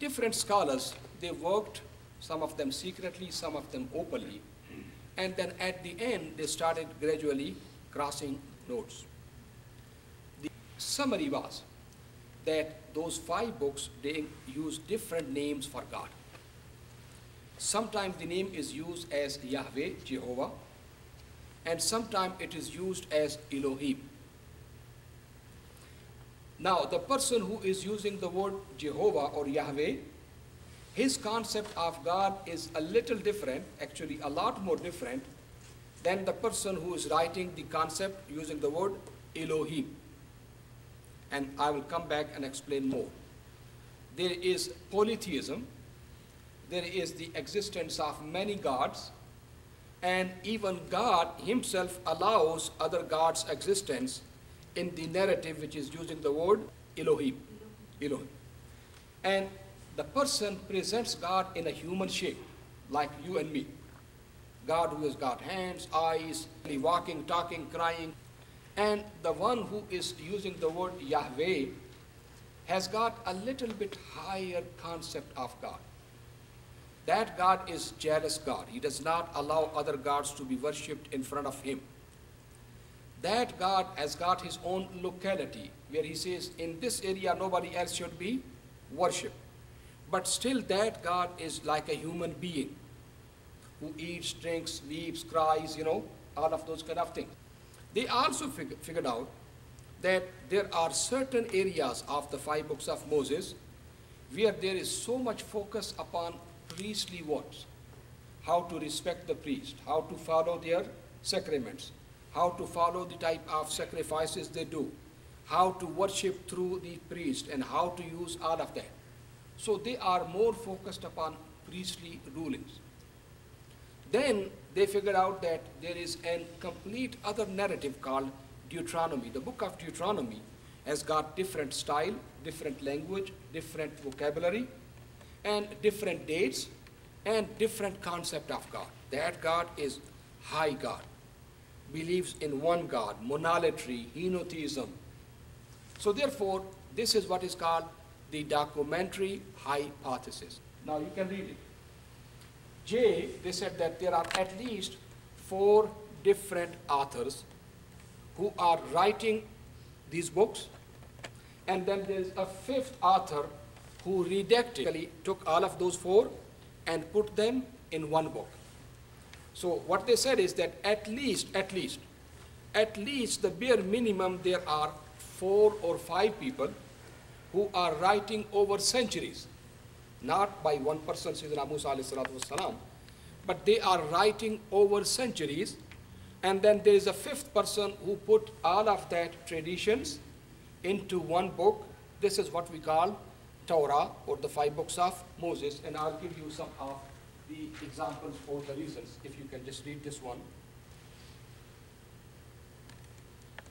different scholars, they worked, some of them secretly, some of them openly, and then at the end, they started gradually crossing notes. The summary was that those 5 books, they use different names for God. Sometimes the name is used as Yahweh, Jehovah, and sometimes it is used as Elohim. Now, the person who is using the word Jehovah or Yahweh, his concept of God is a little different, actually a lot more different, than the person who is writing the concept using the word Elohim. And I will come back and explain more. There is polytheism, there is the existence of many gods, and even God himself allows other gods' existence in the narrative which is using the word Elohim. Elohim. And the person presents God in a human shape, like you and me. God who has got hands, eyes, walking, talking, crying. And the one who is using the word Yahweh has got a little bit higher concept of God. That God is jealous God. He does not allow other gods to be worshipped in front of him. That God has got his own locality where he says in this area nobody else should be worshipped. But still that God is like a human being who eats, drinks, weeps, cries, all of those kind of things. They also figured out that there are certain areas of the 5 books of Moses where there is so much focus upon priestly words, how to respect the priest, how to follow their sacraments, how to follow the type of sacrifices they do, how to worship through the priest, and how to use all of that. So they are more focused upon priestly rulings. Then they figured out that there is a complete other narrative called Deuteronomy. The book of Deuteronomy has got different style, different language, different vocabulary, and different dates, and different concept of God. That God is high God, believes in one God, monolatry, henotheism. So therefore, this is what is called the documentary hypothesis. Now you can read it. J, they said that there are at least 4 different authors who are writing these books, and then there is a 5th author who redacted, took all of those 4 and put them in one book. So what they said is that at least the bare minimum there are 4 or 5 people who are writing over centuries, not by one person, Sayyidina Musa alayhi salatu wasalam, but they are writing over centuries, and then there is a 5th person who put all of that traditions into one book. This is what we call Torah, or the 5 books of Moses, and I'll give you some of the examples or the reasons, if you can just read this one.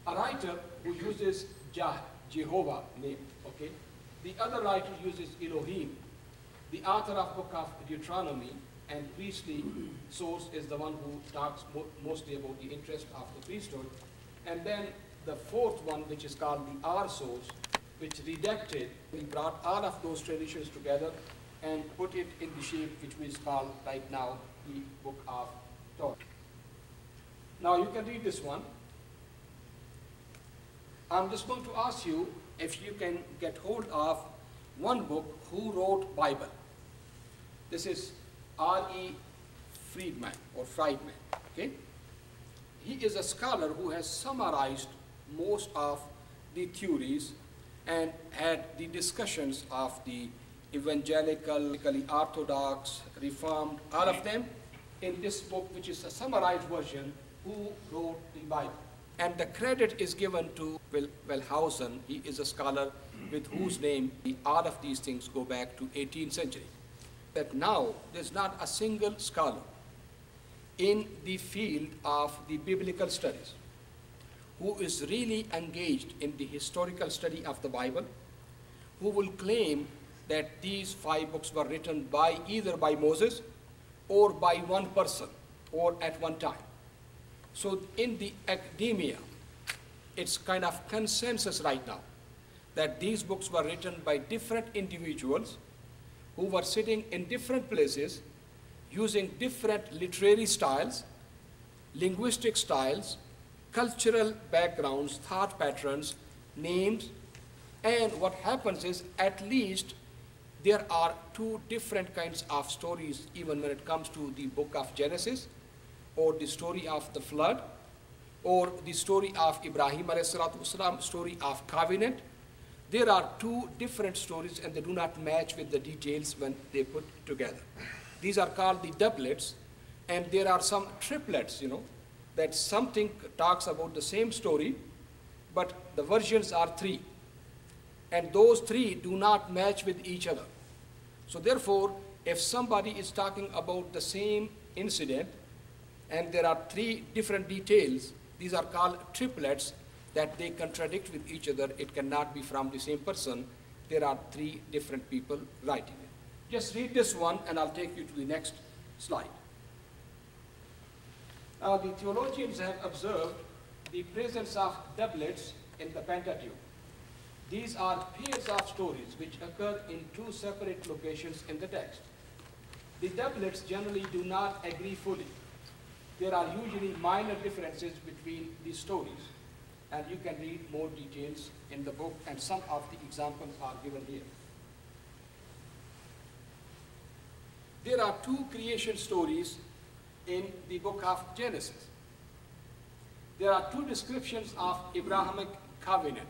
A writer who uses Jehovah name, okay? The other writer uses Elohim. The author of book of Deuteronomy and priestly source is the one who talks mostly about the interest of the priesthood. And then the 4th one, which is called the R source, which redacted, we brought all of those traditions together and put it in the shape which is called right now the book of Torah. Now you can read this one. I'm just going to ask you if you can get hold of one book, who wrote Bible. This is R.E. Friedman or Friedman, okay? He is a scholar who has summarized most of the theories and had the discussions of the evangelical, orthodox, reformed, all of them in this book, which is a summarized version, who wrote the Bible. And the credit is given to Wellhausen. He is a scholar with whose name all of these things go back to 18th century. That now there's not a single scholar in the field of the biblical studies who is really engaged in the historical study of the Bible, who will claim that these 5 books were written by either by Moses or by one person or at one time. So in the academia, it's kind of consensus right now that these books were written by different individuals who were sitting in different places using different literary styles, linguistic styles, cultural backgrounds, thought patterns, names, and what happens is at least there are two different kinds of stories even when it comes to the book of Genesis, or the story of the flood, or the story of Ibrahim alayhi salatu wasalam, story of covenant. There are two different stories and they do not match with the details when they put together. These are called the doublets, and there are some triplets, that something talks about the same story, but the versions are three. And those three do not match with each other. So therefore, if somebody is talking about the same incident and there are three different details, these are called triplets, that they contradict with each other. It cannot be from the same person. There are three different people writing it. Just read this one and I'll take you to the next slide. Now the theologians have observed the presence of doublets in the Pentateuch. These are pairs of stories which occur in two separate locations in the text. The doublets generally do not agree fully. There are usually minor differences between these stories, and you can read more details in the book, and some of the examples are given here. There are two creation stories in the book of Genesis. There are two descriptions of Abrahamic covenant.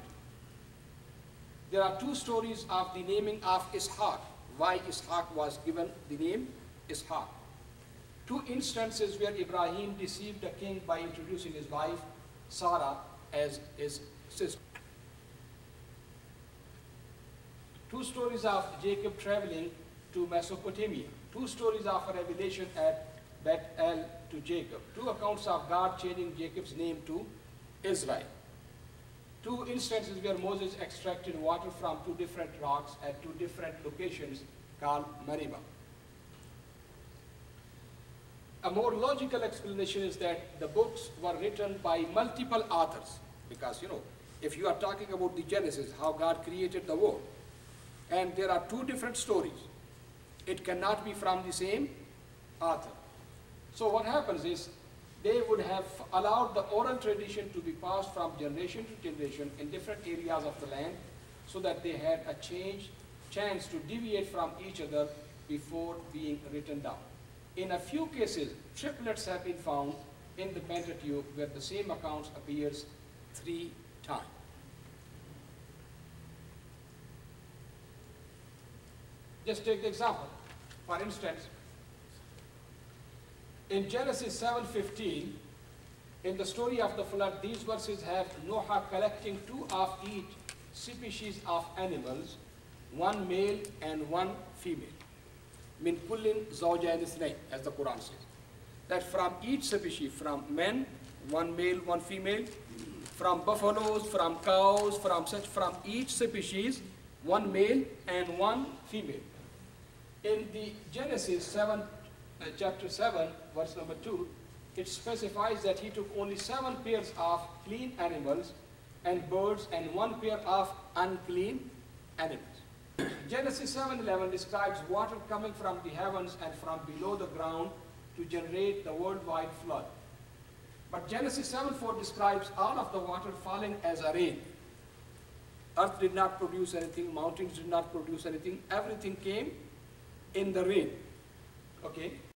There are two stories of the naming of Ishaq, why Ishaq was given the name Ishaq. Two instances where Ibrahim deceived a king by introducing his wife Sarah as his sister. Two stories of Jacob traveling to Mesopotamia. Two stories of a revelation at Bethel to Jacob. Two accounts of God changing Jacob's name to Israel. Two instances where Moses extracted water from two different rocks at two different locations called Meribah. A more logical explanation is that the books were written by multiple authors, because if you are talking about the Genesis, how God created the world, and there are two different stories, it cannot be from the same author. So what happens is, they would have allowed the oral tradition to be passed from generation to generation in different areas of the land, so that they had a chance to deviate from each other before being written down. In a few cases, triplets have been found in the Pentateuch where the same account appears 3 times. Just take the example. For instance, in Genesis 7:15, in the story of the flood, these verses have Noah collecting 2 of each species of animals, 1 male and 1 female. Min kullin zawjayn ithnayn, as the Quran says. That from each species, from men, 1 male, 1 female, from buffaloes, from cows, from each species, 1 male and 1 female. In the Genesis 7, chapter 7, verse number 2, it specifies that he took only 7 pairs of clean animals and birds and 1 pair of unclean animals. Genesis 7:11 describes water coming from the heavens and from below the ground to generate the worldwide flood. But Genesis 7:4 describes all of the water falling as a rain. Earth did not produce anything, mountains did not produce anything, everything came in the rain. Okay?